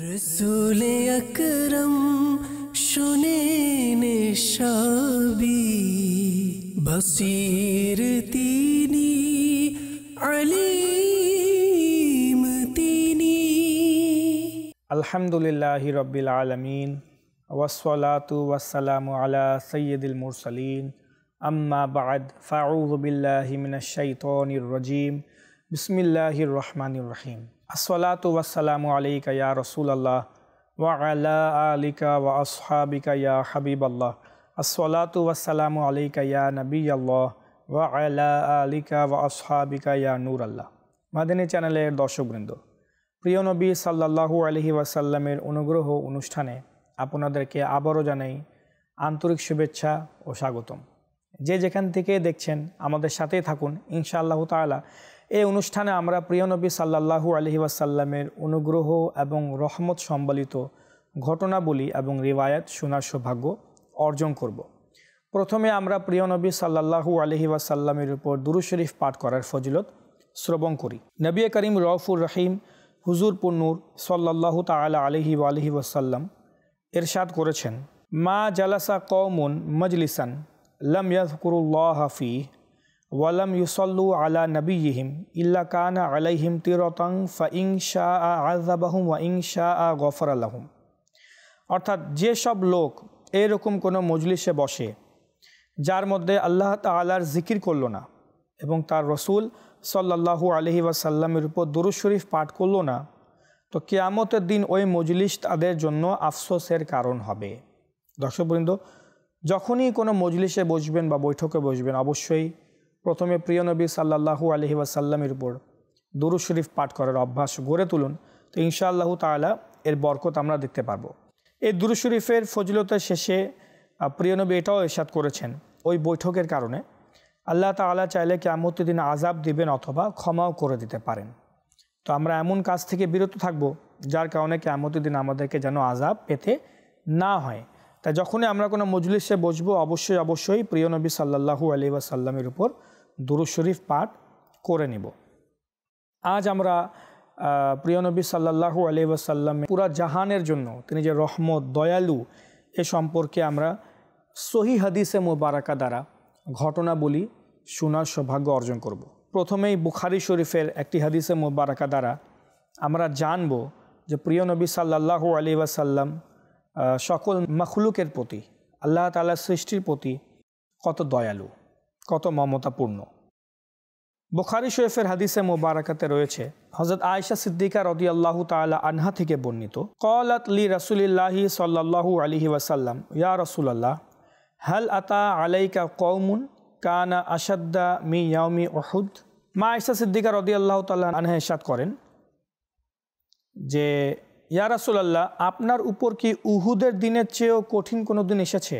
রসুলে আকরম শোনেন সবই বসির তিনি আলিম তিনি। আলহামদুলিল্লাহি রাব্বিল আলামিন ওয়াসসালাতু ওয়াসসালামু আলা সাইয়্যিদিল মুরসালিন আম্মা বা'দ ফাআউযু বিল্লাহি মিনাশ শাইতানির রাজীম বিসমিল্লাহির রহমানির রহিম। আসসালাতু ওয়াসসালামু আলাইকা ইয়া রাসূলুল্লাহ ওয়া আলা আলিকা ওয়া আসহাবিকা ইয়া হাবিবাল্লাহ। আসসালাতু ওয়াসসালামু আলাইকা ইয়া নবিয়াল্লাহ ওয়া আলা আলিকা ওয়া আসহাবিকা ইয়া নূরাল্লাহ। মাদানী চ্যানেলের দর্শকবৃন্দ, প্রিয় নবী সাল্লাল্লাহু আলাইহি ওয়াসাল্লামের অনুগ্রহ অনুষ্ঠানে আপনাদেরকে আবারও জানাই আন্তরিক শুভেচ্ছা ও স্বাগতম। যে যেখান থেকে দেখছেন আমাদের সাথেই থাকুন ইনশাআল্লাহ তাআলা। এই অনুষ্ঠানে আমরা প্রিয় নবী সাল্লাল্লাহু আলাইহি ওয়াসাল্লামের অনুগ্রহ এবং রহমত সম্বলিত ঘটনাবলী এবং রিওয়ায়াত শোনার সৌভাগ্য অর্জন করব। প্রথমে আমরা প্রিয় নবী সাল্লাল্লাহু আলাইহি ওয়াসাল্লামের উপর দুরূদ শরীফ পাঠ করার ফজিলত শ্রবণ করি। নবী করিম রউফুর রহিম হুজুর পুন্নুর সাল্লাল্লাহু তাআলা আলাইহি ওয়া আলিহি ওয়াসাল্লাম ইরশাদ করেছেন, মা জালাসা কওমুন মাজলিসান লাম ইয়াযকুরুল্লাহ ফীহি ওয়া লাম ইউসাল্লু আলা নবিয়্যিহিম ইল্লা কানা আলাইহিম তিরাতান ফাইন শাআ আযাবাহুম ওয়া ইন শাআ গফারা লাহুম। অর্থাৎ যেসব লোক এরকম কোনো মজলিসে বসে যার মধ্যে আল্লাহ তাআলার জিকির করল না এবং তার রসুল সাল্লাল্লাহু আলাইহি ওয়াসাল্লামের উপর দুরূদ শরীফ পাঠ করল না, তো কিয়ামতের দিন ওই মজলিস তাদের জন্য আফসোসের কারণ হবে। দর্শকবৃন্দ, যখনই কোনো মজলিসে বসবেন বা বৈঠকে বসবেন অবশ্যই প্রথমে প্রিয় নবী সাল্লাল্লাহু আলাইহি ওয়াসাল্লামের উপর দুরূদ শরীফ পাঠ করার অভ্যাস গড়ে তুলুন। তো ইনশাআল্লাহু তাআলা এর বরকত আমরা দেখতে পারবো। এই দুরূদ শরীফের ফজিলতের শেষে প্রিয় নবী এটাও ইরশাদ করেছেন, ওই বৈঠকের কারণে আল্লাহ তাআলা চাইলে কিয়ামতের দিন আযাব দিবেন অথবা ক্ষমাও করে দিতে পারেন। তো আমরা এমন কাজ থেকে বিরত থাকব যার কারণে কিয়ামতের দিন আমাদেরকে যেন আযাব পেতে না হয়। তাই যখনই আমরা কোনো মজলিসে বসবো অবশ্যই প্রিয় নবী সাল্লাল্লাহু আলাইহি ওয়াসাল্লামের উপর দুরূদ শরীফ পাঠ করে নিব। আজ আমরা প্রিয় নবী সাল্লাল্লাহু আলাইহি ওয়াসাল্লাম পুরা জাহানের জন্য তিনি যে রহমত দয়ালু এ সম্পর্কে আমরা সহিহ হাদিসে মুবারাকা দ্বারা ঘটনা বলি শোনার সৌভাগ্য অর্জন করব। প্রথমেই বুখারী শরীফের একটি হাদিসে মুবারাকা দ্বারা আমরা জানব যে প্রিয় নবী সাল্লাল্লাহু আলাইহি ওয়াসাল্লাম সকল মাখলুকের প্রতি আল্লাহ তাআলার সৃষ্টির প্রতি কত দয়ালু, কত মমতাপূর্ণ। বুখারী শরীফের হাদিসে মুবারাকাতে রয়েছে হযরত আয়েশা সিদ্দিকা রাদিয়াল্লাহু তাআলা আনহা থেকে বর্ণিত, ক্বালাত লি রাসূলিল্লাহি সাল্লাল্লাহু আলাইহি ওয়াসাল্লাম ইয়া রাসূলুল্লাহ হাল আতা আলাইকা কওমুন কানা আশাদ্দা মি ইয়াউমি উহুদ। মা আয়েশা সিদ্দিকা রাদিয়াল্লাহু তাআলা আনহা ইরশাদ করেন যে ইয়া রাসূলুল্লাহ, আপনার উপর কি উহুদের দিনের চেয়েও কঠিন কোনো দিন এসেছে?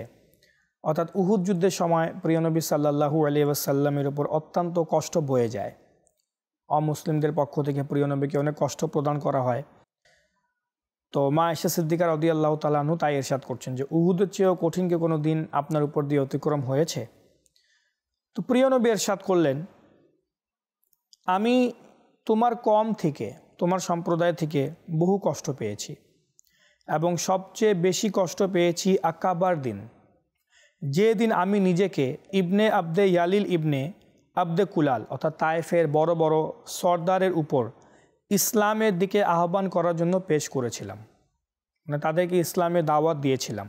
অর্থাৎ উহুদ যুদ্ধের সময় প্রিয় নবী সাল্লাল্লাহু আলাইহি ওয়াসাল্লামের উপর অত্যন্ত কষ্ট বয়ে যায়। অমুসলিমদের পক্ষ থেকে প্রিয় নবীকে অনেক কষ্ট প্রদান করা হয়। তো মা আয়েশা সিদ্দিকা রাদিয়াল্লাহু তাআলা আনহা তাই ইরশাদ করছেন যে উহুদের চেয়েও কঠিন কি কোনো দিন আপনার উপর দিয়ে অতিক্রম হয়েছে? তো প্রিয় নবী ইরশাদ করলেন, আমি তোমার কম থেকে তোমার সম্প্রদায় থেকে বহু কষ্ট পেয়েছি এবং সবচেয়ে বেশি কষ্ট পেয়েছি আকাবার দিন, যে দিন আমি নিজেকে ইবনে আবদে ইয়ালিল ইবনে আবদে কুলাল অর্থাৎ তায়েফের বড় বড় সর্দারের উপর ইসলামের দিকে আহ্বান করার জন্য পেশ করেছিলাম, মানে তাদেরকে ইসলামের দাওয়াত দিয়েছিলাম।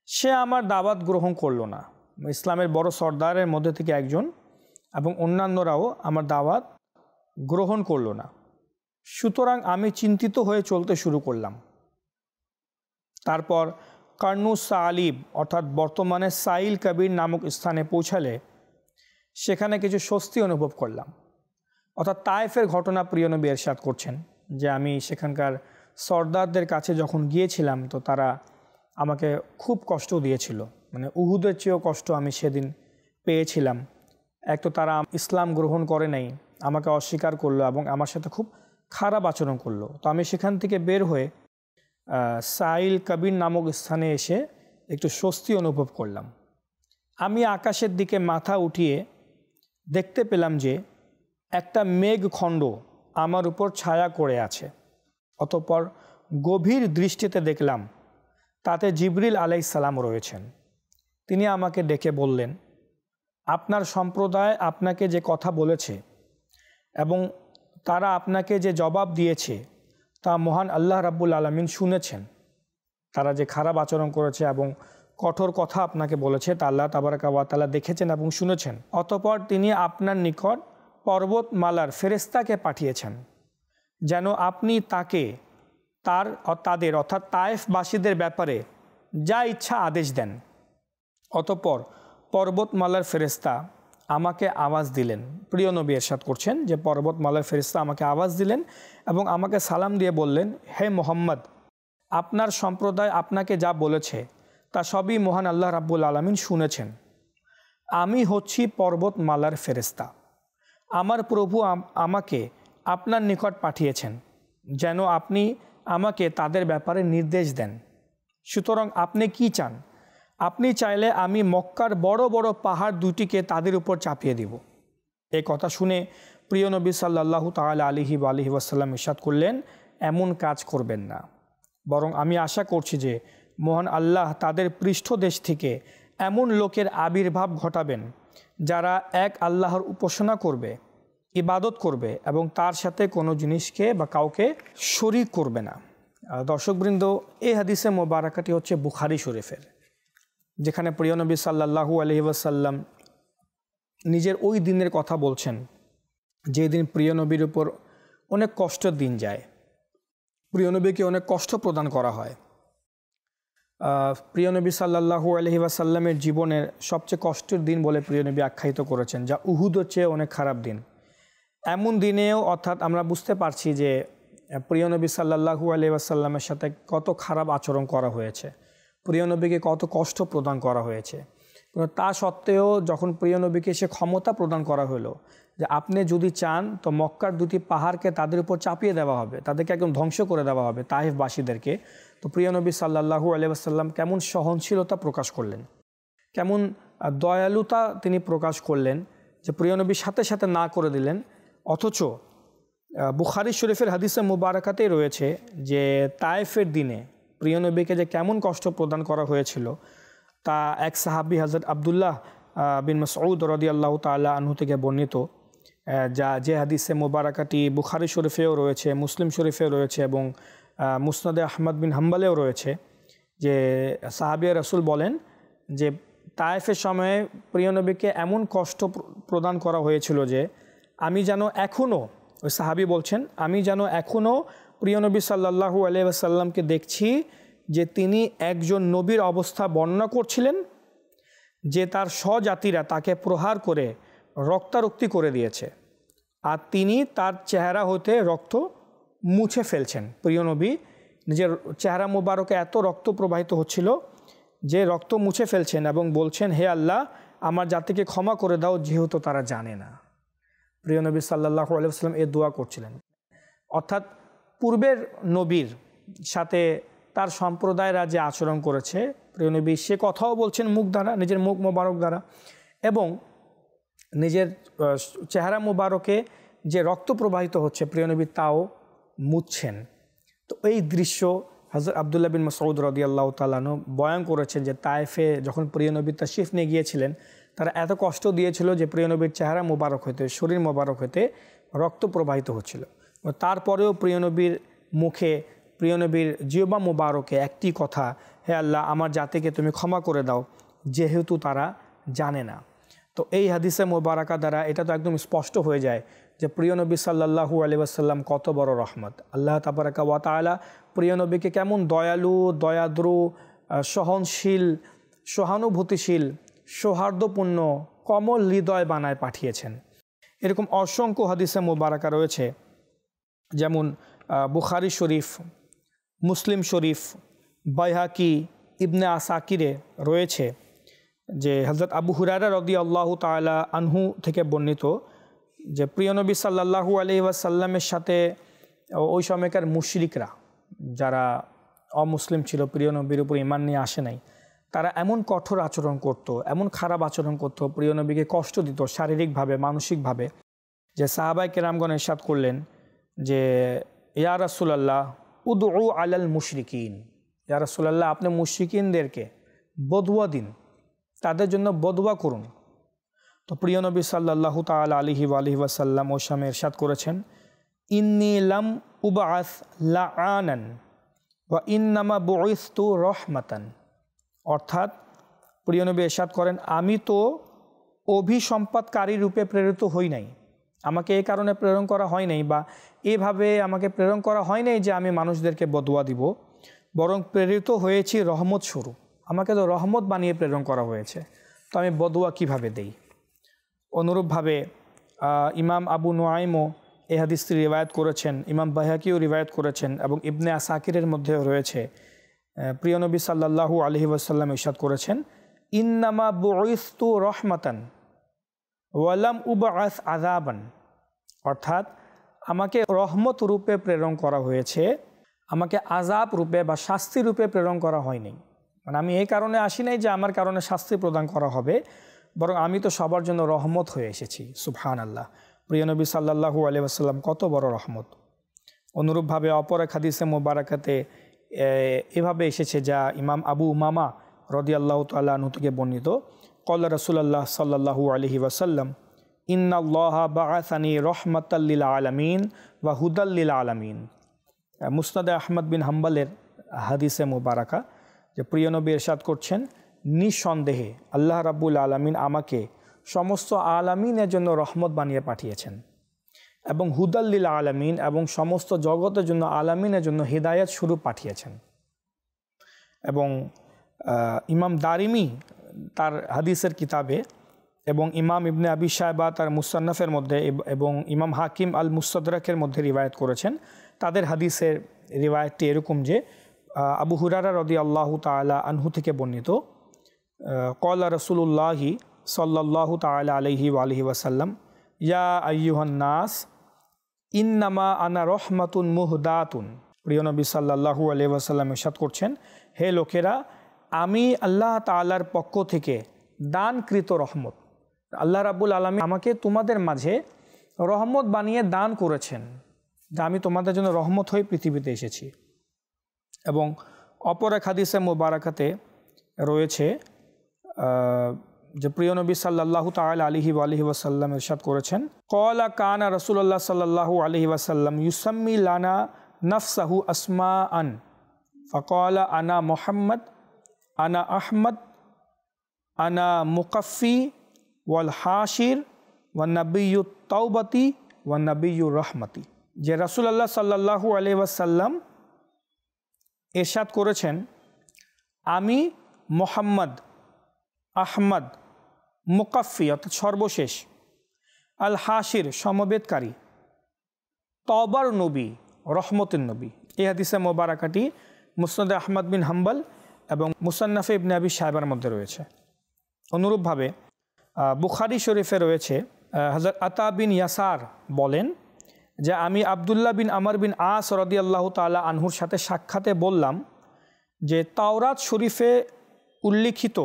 সে আমার দাওয়াত গ্রহণ করলো না, ইসলামের বড় সর্দারের মধ্যে থেকে একজন, এবং অন্যান্যরাও আমার দাওয়াত গ্রহণ করলো না। সুতরাং আমি চিন্তিত হয়ে চলতে শুরু করলাম। তারপর কার্নু সালিব অর্থাৎ বর্তমানে সাইল কবির নামক স্থানে পৌঁছালে সেখানে কিছু স্বস্তি অনুভব করলাম। অর্থাৎ তায়েফের ঘটনা প্রিয় নবী ইরশাদ করছেন যে আমি সেখানকার সর্দারদের কাছে যখন গিয়েছিলাম তো তারা আমাকে খুব কষ্ট দিয়েছিল, মানে উহুদের চেয়েও কষ্ট আমি সেদিন পেয়েছিলাম। এক তো তারা ইসলাম গ্রহণ করে নাই, আমাকে অস্বীকার করলো এবং আমার সাথে খুব খারাপ আচরণ করলো। তো আমি সেখান থেকে বের হয়ে সাইল কবির নামক স্থানে এসে একটু স্বস্তি অনুভব করলাম। আমি আকাশের দিকে মাথা উঠিয়ে দেখতে পেলাম যে একটা মেঘখণ্ড আমার উপর ছায়া করে আছে, অতঃপর গভীর দৃষ্টিতে দেখলাম তাতে জিবরিল আলাইহিস সালাম রয়েছেন। তিনি আমাকে ডেকে বললেন, আপনার সম্প্রদায় আপনাকে যে কথা বলেছে এবং তারা আপনাকে যে জবাব দিয়েছে তা মহান আল্লাহ রাব্বুল আলামিন শুনেছেন। তারা যে খারাপ আচরণ করেছে এবং কঠোর কথা আপনাকে বলেছে তা আল্লাহ তাবারাকা ওয়া তাআলা দেখেছেন এবং শুনেছেন। অতঃপর তিনি আপনার নিকট পর্বতমালার ফেরেশতাকে পাঠিয়েছেন যেন আপনি তাকে তাদের অর্থাৎ তায়েফবাসীদের ব্যাপারে যা ইচ্ছা আদেশ দেন। অতঃপর পর্বতমালার ফেরেশতা আমাকে আওয়াজ দিলেন। প্রিয় নবী ইরশাদ করছেন যে পর্বতমালার ফেরেশতা আমাকে আওয়াজ দিলেন এবং আমাকে সালাম দিয়ে বললেন, হে মুহাম্মদ, আপনার সম্প্রদায় আপনাকে যা বলেছে তা সবই মহান আল্লাহ রাব্বুল আলামিন শুনেছেন। আমি হচ্ছি পর্বতমালার ফেরেশতা। আমার প্রভু আমাকে আপনার নিকট পাঠিয়েছেন যেন আপনি আমাকে তাদের ব্যাপারে নির্দেশ দেন। সুতরাং আপনি কি চান? আপনি চাইলে আমি মক্কার বড় বড় পাহাড় দুটিকে তাদের উপর চাপিয়ে দিব। এই কথা শুনে প্রিয় নবী সাল্লাল্লাহু তাআলা আলাইহি ওয়াসাল্লাম ইরশাদ করলেন, এমন কাজ করবেন না, বরং আমি আশা করছি যে মহান আল্লাহ তাদের পৃষ্ঠদেশ থেকে এমন লোকের আবির্ভাব ঘটাবেন যারা এক আল্লাহর উপাসনা করবে, ইবাদত করবে এবং তার সাথে কোনো জিনিসকে বা কাউকে শরীক করবে না। দর্শকবৃন্দ, এই হাদিসে মোবারকাটি হচ্ছে বুখারী শরীফের, যেখানে প্রিয় নবী সাল্লাল্লাহু আলাইহি ওয়াসাল্লাম নিজের ওই দিনের কথা বলছেন যে দিন প্রিয় নবীর উপর অনেক কষ্টের দিন যায়, প্রিয় নবীকে অনেক কষ্ট প্রদান করা হয়। প্রিয় নবী সাল্লাল্লাহু আলাইহি ওয়াসাল্লামের জীবনের সবচেয়ে কষ্টের দিন বলে প্রিয় নবী আখ্যায়িত করেছেন, যা উহুদের চেয়ে অনেক খারাপ দিন। এমন দিনেও অর্থাৎ আমরা বুঝতে পারছি যে প্রিয় নবী সাল্লাল্লাহু আলাইহি ওয়াসাল্লামের সাথে কত খারাপ আচরণ করা হয়েছে, প্রিয় নবীকে কত কষ্ট প্রদান করা হয়েছে। তা সত্ত্বেও যখন প্রিয় নবীকে সে ক্ষমতা প্রদান করা হলো যে আপনি যদি চান তো মক্কার দুটি পাহাড়কে তাদের উপর চাপিয়ে দেওয়া হবে, তাদেরকে একদম ধ্বংস করে দেওয়া হবে তায়েফবাসীদেরকে, তো প্রিয় নবী সাল্লাল্লাহু আলাইহি ওয়াসাল্লাম কেমন সহনশীলতা প্রকাশ করলেন, কেমন দয়ালুতা তিনি প্রকাশ করলেন যে প্রিয় নবীর সাথে সাথে না করে দিলেন। অথচ বুখারী শরীফের হাদিসে মুবারাকাতেই রয়েছে যে তায়েফের দিনে প্রিয় নবীকে যে কেমন কষ্ট প্রদান করা হয়েছিল তা এক সাহাবী হযরত আব্দুল্লাহ বিন মাসউদ রাদিয়াল্লাহু তাআলা আনহু থেকে বর্ণিত, যে হাদিসে মুবারাকাটি বুখারী শরীফেও রয়েছে, মুসলিম শরীফেও রয়েছে এবং মুসনাদে আহমদ বিন হাম্বলেও রয়েছে, যে সাহাবী রাসূল বলেন যে তায়েফের সময়ে প্রিয় নবীকে এমন কষ্ট প্রদান করা হয়েছিল যে আমি যেন এখনও, ওই সাহাবী বলছেন, আমি যেন এখনও প্রিয় নবী সাল্লাল্লাহু আলাইহি ওয়াসাল্লামকে দেখছি যে তিনি একজন নবীর অবস্থা বর্ণনা করছিলেন যে তার স্বজাতিরা তাকে প্রহার করে রক্তারক্তি করে দিয়েছে আর তিনি তার চেহারা হতে রক্ত মুছে ফেলছেন। প্রিয় নবী নিজের চেহারা মোবারকে এত রক্ত প্রবাহিত হচ্ছিল যে রক্ত মুছে ফেলছেন এবং বলছেন, হে আল্লাহ, আমার জাতিকে ক্ষমা করে দাও যেহেতু তারা জানে না। প্রিয় নবী সাল্লাল্লাহু আলাইহি ওয়াসাল্লাম এ দোয়া করছিলেন। অর্থাৎ পূর্বের নবীর সাথে তার সম্প্রদায়রা যে আচরণ করেছে, প্রিয় নবী সে কথাও বলছেন মুখ দ্বারা, নিজের মুখ মোবারক দ্বারা, এবং নিজের চেহারা মোবারকে যে রক্ত প্রবাহিত হচ্ছে প্রিয় নবী তাও মুছছেন। তো এই দৃশ্য হযরত আব্দুল্লাহ বিন মাসউদ রাদিয়াল্লাহু তাআলা আনহু বয়ান করেছেন যে তায়েফে যখন প্রিয় নবী তাশরিফ নিয়ে গিয়েছিলেন তারা এত কষ্ট দিয়েছিল যে প্রিয় নবীর চেহারা মোবারক হইতে, শরীর মোবারক হইতে রক্ত প্রবাহিত হচ্ছিল। তারপরেও প্রিয় নবীর মুখে, প্রিয় নবীর জিহ্বা মোবারকে একটি কথা, হে আল্লাহ, আমার জাতিকে তুমি ক্ষমা করে দাও যেহেতু তারা জানে না। তো এই হাদিসে মোবারকা দ্বারা এটা তো একদম স্পষ্ট হয়ে যায় যে প্রিয় নবী সাল্লাল্লাহু আলাইহি ওয়াসাল্লাম কত বড় রহমত। আল্লাহ তাবারাকা ওয়া তাআলা প্রিয় নবীকে কেমন দয়ালু, দয়াদ্রু, সহনশীল, সহানুভূতিশীল, সৌহার্দ্যপূর্ণ, কমল হৃদয় বানায় পাঠিয়েছেন। এরকম অসংখ্য হাদিসে মোবারকা রয়েছে, যেমন বুখারী শরীফ, মুসলিম শরীফ, বাইহাকি, ইবনে আসাকিরে রয়েছে যে হযরত আবু হুরায়রা রাদিয়াল্লাহু তাআলা আনহু থেকে বর্ণিত যে প্রিয় নবী সাল্লাল্লাহু আলাইহি ওয়াসাল্লামের সাথে ওই সময়কার মুশরিকরা যারা অমুসলিম ছিল, প্রিয় নবীর উপর ঈমান নিয়ে আসে নাই, তারা এমন কঠোর আচরণ করত, এমন খারাপ আচরণ করত, প্রিয় নবীকে কষ্ট দিত শারীরিকভাবে, মানসিকভাবে, যে সাহাবায়ে কেরামগণ ইরশাদ করলেন যে ইয়া রাসূলুল্লাহ, উদউ আলাল মুশরিকিন, ইয়া রাসূলুল্লাহ আপনি মুশরিকিনদেরকে বদুয়া দিন, তাদের জন্য বদুয়া করুন। তো প্রিয় নবী সাল্লাল্লাহু তাআলা আলাইহি ওয়া আলিহি ওয়াসাল্লাম ওই সময় ইরশাদ করেছেন, ইন্নী লাম উবআস লাআনান ওয়া ইন্নামা বুইসতু রহমাতান। অর্থাৎ প্রিয় নবী ইরশাদ করেন, আমি তো অভিসম্পাদকারী রূপে প্রেরিত হই নাই, আমাকে এই কারণে প্রেরণ করা হয় নাই, বা এভাবে আমাকে প্রেরণ করা হয় নাই যে আমি মানুষদেরকে বদুয়া দিব, বরং প্রেরিত হয়েছি রহমত স্বরূপ। আমাকে তো রহমত বানিয়ে প্রেরণ করা হয়েছে, তো আমি বদুয়া কিভাবে দেই। অনুরূপভাবে ইমাম আবু নুআইমও এই হাদিসটি রিওয়ায়াত করেছেন, ইমাম বাইহাকিও রিওয়ায়াত করেছেন, এবং ইবনে আসাকিরের মধ্যেও রয়েছে। প্রিয় নবী সাল্লাল্লাহু আলাইহি ওয়াসাল্লাম ইরশাদ করেছেন, ইন্নামা বুইসতু রহমাতান ওয়ালাম উবআস আযাবান। অর্থাৎ আমাকে রহমত রূপে প্রেরণ করা হয়েছে, আমাকে আযাব রূপে বা শাস্তি রূপে প্রেরণ করা হয়নি। মানে আমি এই কারণে আসি নাই যে আমার কারণে শাস্তি প্রদান করা হবে, বরং আমি তো সবার জন্য রহমত হয়ে এসেছি। সুবহানাল্লাহ, প্রিয় নবী সাল্লাল্লাহু আলাইহি ওয়াসাল্লাম কত বড় রহমত। অনুরূপভাবে অপর এক হাদিসে মুবারাকাতে এভাবে এসেছে, যা ইমাম আবু উমামা রাদিয়াল্লাহু তাআলা আনহু থেকে বর্ণিত, ক্বালা রাসূলুল্লাহ সাল্লাল্লাহু আলাইহি ওয়াসাল্লাম, ইন্নাল্লাহা বাআসানি রাহমাতাল লিল আলামিন ওয়া হুদাল লিল আলামিন। মুসনাদে আহমদ বিন হাম্বলের হাদিসে মুবারাকা, যে প্রিয় নবী ইরশাদ করছেন, নিঃসন্দেহে আল্লাহ রাব্বুল আলামিন আমাকে সমস্ত আলামিনের জন্য রহমত বানিয়ে পাঠিয়েছেন, এবং হুদাল লিল আলামিন, এবং সমস্ত জগতের জন্য আলামিনের জন্য হিদায়াত স্বরূপ পাঠিয়েছেন। এবং ইমাম দারিমি তার হাদিসের কিতাবে, এবং ইমাম ইবনে আবি শায়বা তার মুসান্নাফের মধ্যে, এবং ইমাম হাকিম আল মুস্তাদরাকের মধ্যে রিওয়ায়াত করেছেন। তাদের হাদিসের রিওয়ায়াতটি এরকম যে, আবু হুরায়রা রাদিয়াল্লাহু তাআলা আনহু থেকে বর্ণিত, ক্বালা রাসূলুল্লাহি সাল্লাল্লাহু তাআলা আলাইহি ওয়া আলিহি ওয়াসাল্লাম, ইয়া আইয়ুহান নাস ইন্নামা আনা রহমাতুন মুহদাতুন। প্রিয় নবী সাল্লাল্লাহু আলাইহি ওয়াসাল্লাম ইরশাদ করছেন, হে লোকেরা, আমি আল্লাহ তাআলার পক্ষ থেকে দানকৃত রহমত। আল্লাহ রাব্বুল আলামিন আমাকে তোমাদের মাঝে রহমত বানিয়ে দান করেছেন, যে আমি তোমাদের জন্য রহমত হয়ে পৃথিবীতে এসেছি। এবং অপর এক হাদিসে মুবারাকাতে রয়েছে যে প্রিয় নবী সাল্লাল্লাহু তাআলা আলাইহি ওয়া আলিহি ওয়াসাল্লাম ইরশাদ করেছেন, ক্বালা কানা রাসূলুল্লাহ সাল্লাল্লাহু আলাইহি ওয়াসাল্লাম ইউসাম্মি লানা নাফসাহু আসমাআন ফাকালা আনা মুহাম্মদ, আনা আহমদ, আনা মুকাফফি ওয়াল হাশির ওয়ান নাবিয়্যুত তাওবাতি ওয়ান নাবিয়্যুর রাহমাতি। যে রাসূলুল্লাহ সাল্লাল্লাহু আলাইহি ওয়াসাল্লাম ইরশাদ করেছেন, আমি মুহাম্মদ, আহমদ, মুকাফফি অর্থাৎ সর্বশেষ, আল হাশির সমবেতকারী, তওবার নবী, রহমতের নবী। এই হাদিসে মোবারাকাটি মুসনাদে আহমদ বিন হাম্বল এবং মুসান্নাফে ইবনে আবি শায়বার মধ্যে রয়েছে। অনুরূপভাবে বুখারী শরীফে রয়েছে, হযরত আতা বিন ইয়াসার বলেন যে, আমি আবদুল্লাহ বিন আমর বিন আস রাদিয়াল্লাহু তাআলা আনহুর সাথে সাক্ষাতে বললাম যে, তাওরাত শরীফে উল্লিখিত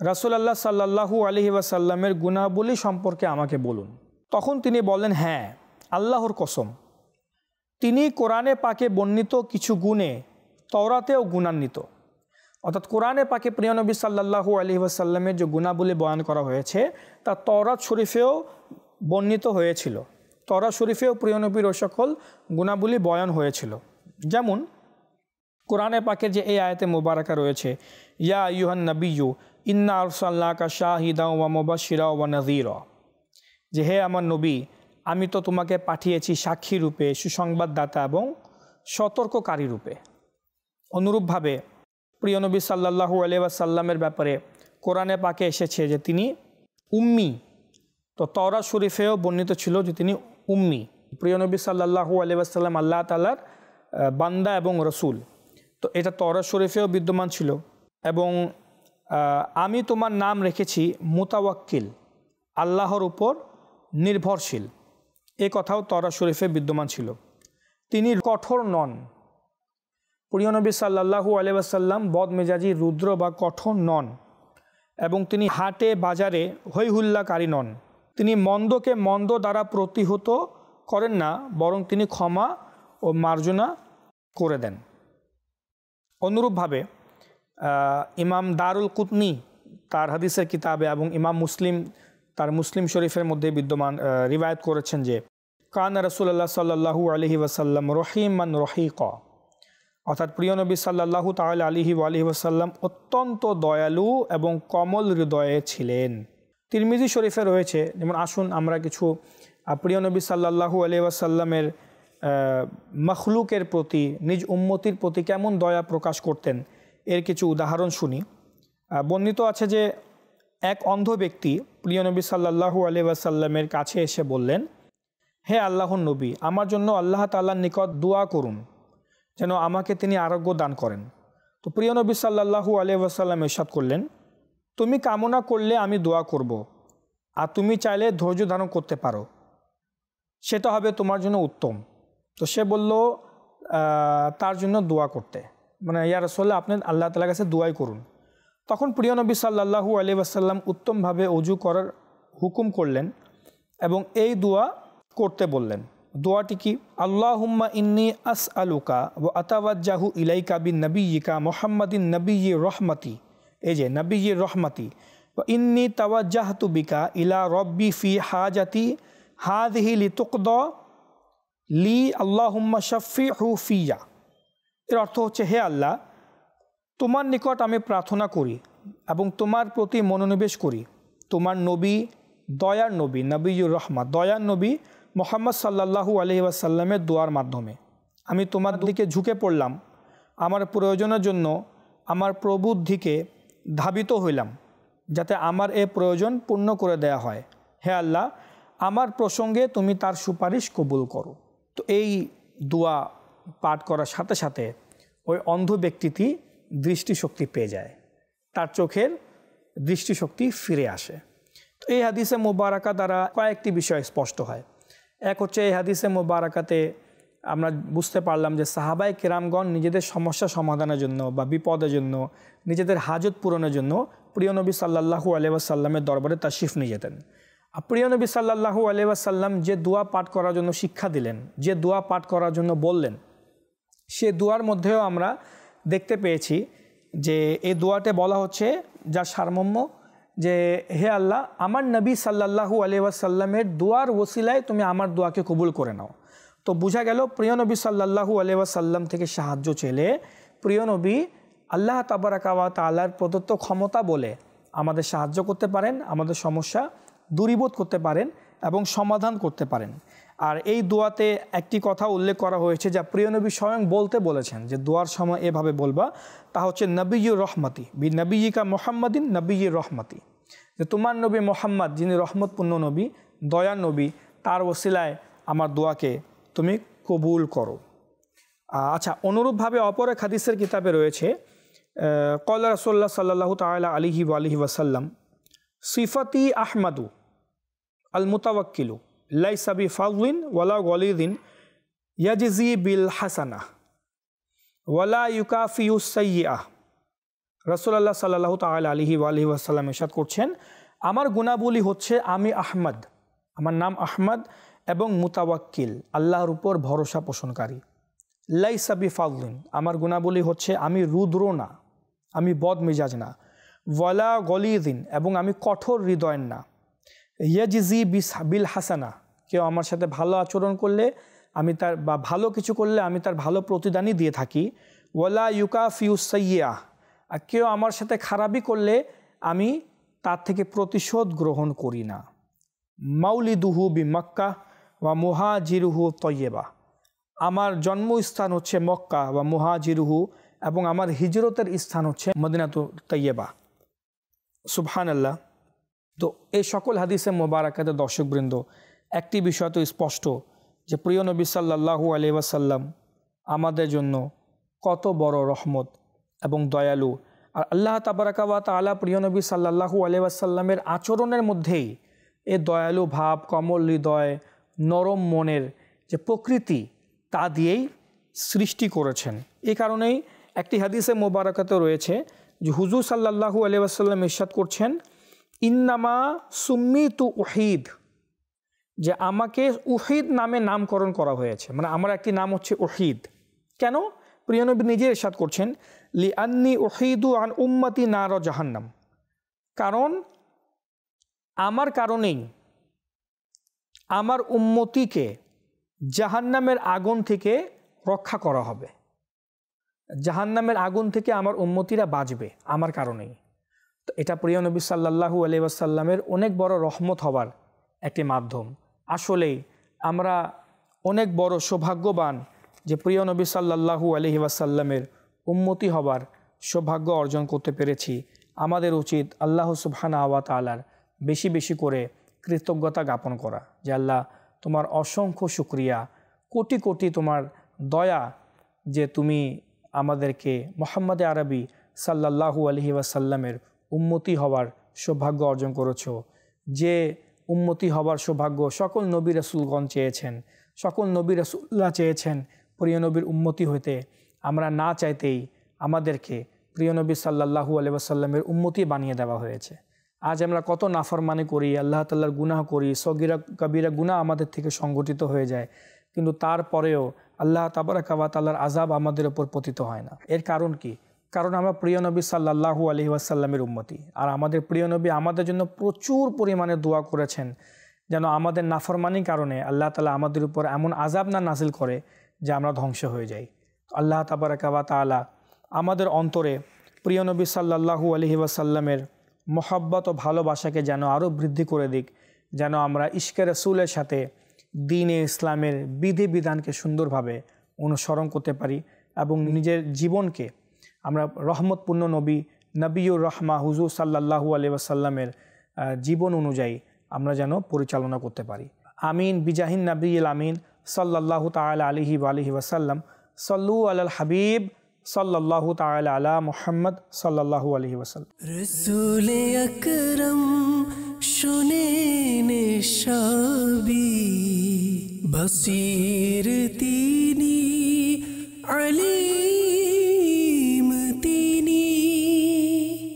রাসূলুল্লাহ সাল্লাল্লাহু আলাইহি ওয়াসাল্লামের গুণাবলী সম্পর্কে আমাকে বলুন। তখন তিনি বলেন, হ্যাঁ, আল্লাহর কসম, তিনি কোরআনে পাকে বর্ণিত কিছু গুণে তাওরাতেও গুণান্বিত। অর্থাৎ কোরআনে পাকে প্রিয় নবী সাল্লাল্লাহু আলাইহি ওয়াসাল্লামের যে গুণাবলী বয়ান করা হয়েছে তা তাওরাত শরীফেও বর্ণিত হয়েছিল। তাওরাত শরীফেও প্রিয় নবীর ওই সকল গুণাবলী বয়ান হয়েছিল। যেমন কোরআনে পাকের যে এই আয়াতে মুবারাকা রয়েছে, ইয়া আইয়ুহান নাবিয়্যু ইন্না আরসালনাকা শাহিদাও ওয়া মুবাশশিরা ওয়া নাযীরা, যে হে আমার নবী, আমি তো তোমাকে পাঠিয়েছি সাক্ষী রূপে, সুসংবাদদাতা এবং সতর্ককারী রূপে। অনুরূপভাবে প্রিয় নবী সাল্লাল্লাহু আলাইহি ওয়াসাল্লামের ব্যাপারে কোরআনে পাকে এসেছে যে তিনি উম্মি। তো তাওরাত শরীফেও বর্ণিত ছিল যে তিনি উম্মি। প্রিয় নবী সাল্লাল্লাহু আলাইহি ওয়াসাল্লাম আল্লাহ তাআলার বান্দা এবং রসুল, তো এটা তাওরাত শরীফেও বিদ্যমান ছিল। এবং আমি তোমার নাম রেখেছি মুতাওয়াক্কিল, আল্লাহর উপর নির্ভরশীল, এ কথাও তাওরাত শরীফে বিদ্যমান ছিল। তিনি কঠোর নন। প্রিয় নবী সাল্লাল্লাহু আলাইহি ওয়াসাল্লাম বদমেজাজি, রুদ্র বা কঠোর নন, এবং তিনি হাটে বাজারে হৈহুল্লাকারী নন। তিনি মন্দকে মন্দ দ্বারা প্রতিহত করেন না, বরং তিনি ক্ষমা ও মার্জনা করে দেন। অনুরূপভাবে ইমাম দারুল কুতনি তার হাদিসের কিতাবে এবং ইমাম মুসলিম তার মুসলিম শরীফের মধ্যে বিদ্যমান রিওয়ায়াত করেছেন যে কানা রাসূলুল্লাহ সাল্লাল্লাহু আলাইহি ওয়াসাল্লাম রহিমান রহিকা, অর্থাৎ প্রিয় নবী সাল্লাল্লাহু তাআলা আলাইহি ওয়াসাল্লাম অত্যন্ত দয়ালু এবং কমল হৃদয়ে ছিলেন। তিরমিজি শরীফে রয়েছে, যেমন আসুন আমরা কিছু প্রিয় নবী সাল্লাল্লাহু আলাইহি ওয়াসাল্লামের মখলুকের প্রতি, নিজ উম্মতির প্রতি কেমন দয়া প্রকাশ করতেন এর কিছু উদাহরণ শুনি। বর্ণিত আছে যে এক অন্ধ ব্যক্তি প্রিয় নবী সাল্লাল্লাহু আলাইহি ওয়াসাল্লামের কাছে এসে বললেন, হে আল্লাহর নবী, আমার জন্য আল্লাহ তাআলার নিকট দোয়া করুন যেন আমাকে তিনি আরোগ্য দান করেন। তো প্রিয় নবী সাল্লাল্লাহু আলাইহি ওয়াসাল্লাম ইরশাদ করলেন, তুমি কামনা করলে আমি দোয়া করব, আর তুমি চাইলে ধৈর্য ধারণ করতে পারো, সেটা হবে তোমার জন্য উত্তম। তো সে বলল তার জন্য দোয়া করতে, মানে ইয়া রাসূলুল্লাহ, আপনি আল্লাহ তাআলার কাছে দোয়াই করুন। তখন প্রিয় নবী সাল্লাল্লাহু আলাইহি ওয়াসাল্লাম উত্তমভাবে ওযু করার হুকুম করলেন এবং এই দোয়া করতে বললেন। দোয়াটি কি? আল্লাহুম্মা ইন্নী আসআলুকা ওয়া আতাওয়াজ্জাহু ইলাইকা বিন্নবিয়্যিকা মুহাম্মাদিন নবিয়্যির রহমাতি, এই যে নবিয়্যির রহমাতি, ওয়া ইন্নী তাওয়াজ্জাহতু বিকা ইলা রব্বি ফি হাজাতি হাযিহি লিতুকদা লি আল্লাহুম্মা শাফিহু ফিয়া। এর অর্থ হচ্ছে, হে আল্লাহ, তোমার নিকট আমি প্রার্থনা করি এবং তোমার প্রতি মনোনিবেশ করি তোমার নবী, দয়ার নবী, নবিয়্যুর রহমত, দয়ার নবী মুহাম্মদ সাল্লাল্লাহু আলাইহি ওয়াসাল্লামের দোয়ার মাধ্যমে আমি তোমার দিকে ঝুঁকে পড়লাম, আমার প্রয়োজনের জন্য আমার প্রভুর দিকে ধাবিত হইলাম যাতে আমার এ প্রয়োজন পূর্ণ করে দেয়া হয়। হে আল্লাহ, আমার প্রসঙ্গে তুমি তার সুপারিশ কবুল করো। তো এই দোয়া পাঠ করার সাথে সাথে ওই অন্ধ ব্যক্তিটি দৃষ্টিশক্তি পেয়ে যায়, তার চোখের দৃষ্টিশক্তি ফিরে আসে। তো এই হাদিসে মুবারাকা দ্বারা কয়েকটি বিষয় স্পষ্ট হয়। এক হচ্ছে, এই হাদিসে মুবারাকাতে আমরা বুঝতে পারলাম যে সাহাবায়ে কেরামগণ নিজেদের সমস্যা সমাধানের জন্য বা বিপদের জন্য, নিজেদের হাজত পূরণের জন্য প্রিয় নবী সাল্লাল্লাহু আলাইহি ওয়াসাল্লামের দরবারে তাশরিফ নিয়ে যেতেন। আর প্রিয় নবী সাল্লাল্লাহু আলাইহি ওয়াসাল্লাম যে দোয়া পাঠ করার জন্য শিক্ষা দিলেন, যে দোয়া পাঠ করার জন্য বললেন, সে দোয়ার মধ্যেও আমরা দেখতে পেয়েছি যে এই দোয়াতে বলা হচ্ছে, যার সারমর্ম যে হে আল্লাহ, আমার নবী সাল্লাল্লাহু আলাইহি ওয়াসাল্লামের দোয়ার ওসিলায় তুমি আমার দোয়াকে কবুল করে নাও। তো বোঝা গেল প্রিয় নবী সাল্লাল্লাহু আলাইহি ওয়াসাল্লাম থেকে সাহায্য চেলে প্রিয় নবী আল্লাহ তাবারাকা ওয়া তাআলার প্রদত্ত ক্ষমতা বলে আমাদের সাহায্য করতে পারেন, আমাদের সমস্যা দূরীভূত করতে পারেন এবং সমাধান করতে পারেন। আর এই দোয়াতে একটি কথা উল্লেখ করা হয়েছে যা প্রিয় নবী স্বয়ং বলতে বলেছেন যে দোয়ার সময় এভাবে বলবা, তা হচ্ছে নবিয়্যুর রহমতি বি নবিয়্যিকা মুহাম্মাদিন নবিয়্যির রহমতি, যে তোমার নবী মোহাম্মদ যিনি রহমতপূর্ণ নবী, দয়ার নবী, তার ওসিলায় আমার দোয়াকে তুমি কবুল করো। আচ্ছা, অনুরূপভাবে অপর এক হাদিসের কিতাবে রয়েছে, ক্বালা রাসূলুল্লাহ সাল্লাল্লাহু তাআলা আলাইহি ওয়াসাল্লাম সিফাতি আহমাদু আল মুতাওয়াক্কিলু লাইসা বিফাযলিন ওয়ালা গলিযিন ইয়াজজি বিল হাসানাহ ওয়ালা ইউকাফিউ সাইয়্যাহ। রাসূলুল্লাহ সাল্লাল্লাহু তাআলা আলাইহি ওয়াসাল্লাম ইরশাদ করছেন, আমার গুণাবলী হচ্ছে আমি আহমদ, আমার নাম আহমদ, এবং মুতাওয়াক্কিল, আল্লাহর উপর ভরসা পোষণকারী। লাইসা বিফাযলিন, আমার গুণাবলী হচ্ছে আমি রুদ্র না, আমি বদমেজাজ না। ওয়ালা গলিযিন, এবং আমি কঠোর হৃদয়ের না। ইয়াজজি বিল হাসানা, কেউ আমার সাথে ভালো আচরণ করলে আমি তার, বা ভালো কিছু করলে আমি তার ভালো প্রতিদানই দিয়ে থাকি। ওয়ালা ইউকাফিউ সাইয়্যাহ, আর কেউ আমার সাথে খারাপই করলে আমি তার থেকে প্রতিশোধ গ্রহণ করি না। মাউলিদুহু বি মক্কা ওয়া মুহাজিরুহু তয়্যিবা, আমার জন্মস্থান হচ্ছে মক্কা বা মুহাজিরুহু, এবং আমার হিজরতের স্থান হচ্ছে মদিনাতু তয়্যিবা। সুবহানাল্লাহ। তো এই সকল হাদিসে মোবারকাতে দর্শকবৃন্দ একটি বিষয় তো স্পষ্ট যে প্রিয় নবী সাল্লাল্লাহু আলাইহি ওয়াসাল্লাম আমাদের জন্য কত বড় রহমত এবং দয়ালু। আর আল্লাহ তাবারাকা ওয়া তাআলা প্রিয় নবী সাল্লাল্লাহু আলাইহি ওয়াসাল্লামের আচরণের মধ্যেই এই দয়ালু ভাব, কমল হৃদয়, নরম মনের যে প্রকৃতি তা দিয়েই সৃষ্টি করেছেন। এই কারণেই একটি হাদিসে মোবারকাতে রয়েছে যে হুজুর সাল্লাল্লাহু আলাইহি ওয়াসাল্লাম ইরশাদ করছেন, ইন্নামা সুম্মিতু উহিদ, যে আমাকে উহিদ নামে নামকরণ করা হয়েছে, মানে আমার একটি নাম হচ্ছে উহিদ। কেন? প্রিয় নবী নিজে ইরশাদ করছেন, লি আন্নি উহিদু আন উম্মতি নার জাহান্নাম, কারণ আমার কারণেই আমার উম্মতিকে জাহান্নামের আগুন থেকে রক্ষা করা হবে। জাহান্নামের আগুন থেকে আমার উম্মতিরা বাঁচবে আমার কারণেই। তো এটা প্রিয় নবী সাল্লাল্লাহু আলাইহি ওয়াসাল্লামের অনেক বড় রহমত হবার একটি মাধ্যম। আসলেই আমরা অনেক বড় সৌভাগ্যবান যে প্রিয় নবী সাল্লাল্লাহু আলাইহি ওয়াসাল্লামের উম্মতি হবার সৌভাগ্য অর্জন করতে পেরেছি। আমাদের উচিত আল্লাহ সুবহানাহু ওয়া তাআলার বেশি বেশি করে কৃতজ্ঞতা জ্ঞাপন করা, যে আল্লাহ তোমার অসংখ্য শুকরিয়া, কোটি কোটি তোমার দয়া যে তুমি আমাদেরকে মুহাম্মদ আরবি সাল্লাল্লাহু আলাইহি ওয়াসাল্লামের উম্মতি হওয়ার সৌভাগ্য অর্জন করেছো। যে উম্মতি হবার সৌভাগ্য সকল নবী রাসূলগণ চেয়েছেন, সকল নবী রাসূলুল্লাহ চেয়েছেন প্রিয় নবীর উম্মতি হইতে। আমরা না চাইতেই আমাদেরকে প্রিয় নবী সাল্লাল্লাহু আলাইহি ওয়াসাল্লামের উম্মতি বানিয়ে দেওয়া হয়েছে। আজ আমরা কত নাফরমানি করি, আল্লাহ তাআলার গুনাহ করি, সগীরা কবিরা গুনাহ আমাদের থেকে সংগঠিত হয়ে যায়, কিন্তু তারপরেও আল্লাহ তাবারাকা ওয়া তাআলার আযাব আমাদের উপর পতিত হয় না। এর কারণ কি? কারণ আমরা প্রিয় নবী সাল্লাল্লাহু আলাইহি ওয়াসাল্লামের উম্মতি। আর আমাদের প্রিয় নবী আমাদের জন্য প্রচুর পরিমাণে দোয়া করেছেন যেন আমাদের নাফরমানির কারণে আল্লাহ তাআলা আমাদের উপর এমন আযাব না নাজিল করে যে আমরা ধ্বংস হয়ে যাই। আল্লাহ তাবারাকা ওয়া তাআলা আমাদের অন্তরে প্রিয় নবী সাল্লাল্লাহু আলাইহি ওয়াসাল্লামের মহব্বত ও ভালোবাসাকে যেন আরও বৃদ্ধি করে দিক, যেন আমরা ইশকে রাসূলের সাথে দ্বীনে ইসলামের বিধিবিধানকে সুন্দরভাবে অনুসরণ করতে পারি এবং নিজের জীবনকে আমরা রহমতপূর্ণ নবিউর রহমা হুজুর সাল্লাল্লাহু আলাইহি ওয়াসাল্লামের জীবন অনুযায়ী আমরা যেন পরিচালনা করতে পারি। আমিন বিজাহিন নবিয়িল আমিন সাল্লাল্লাহু তাআলা আলাইহি ওয়া আলিহি ওয়াসাল্লাম। সাল্লু আলাল হাবিব সাল্লাল্লাহু তাআলা আলা মুহাম্মদ সাল্লাল্লাহু আলাইহি ওয়াসাল্লাম। রসূলে আকরম শুনে নিশাবি বসিরতি